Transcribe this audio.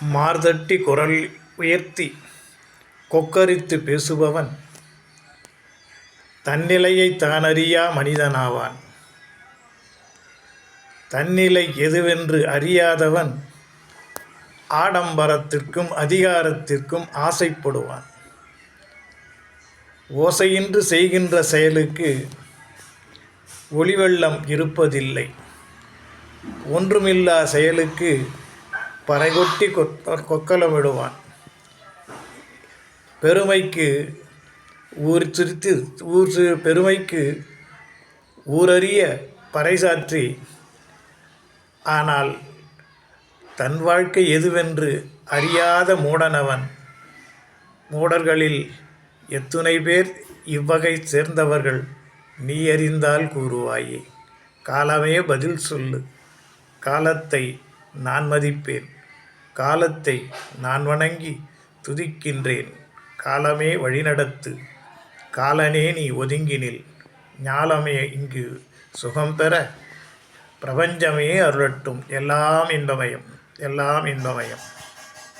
மார்தட்டி குரல் உயர்த்தி கொக்கரித்து பேசுபவன் தன்னிலையைத் தானறியா மனிதனாவான். தன்னிலை எதுவென்று அறியாதவன் ஆடம்பரத்திற்கும் அதிகாரத்திற்கும் ஆசைப்படுவான். ஓசையின்றி செய்கின்ற செயலுக்கு ஒளிவெள்ளம் இருப்பதில்லை. ஒன்றுமில்லா செயலுக்கு பறைகொட்டி கொக்கலமிடுவான். பெருமைக்கு ஊரறிய பறைசாற்றி, ஆனால் தன் வாழ்க்கை எதுவென்று அறியாத மூடனவன். மூடர்களில் எத்துணை பேர் இவ்வகை சேர்ந்தவர்கள் நீ அறிந்தால் கூறுவாயே. காலமே பதில் சொல்லு. காலத்தை நான் மதிப்பேன். காலத்தை நான் வணங்கி துதிக்கின்றேன். காலமே வழிநடத்து. காலனே நீ ஒதுங்கினில். ஞாலமே இங்கு சுகம் பெற பிரபஞ்சமே அருளட்டும். எல்லாம் இன்பமயம், எல்லாம் இன்பமயம்.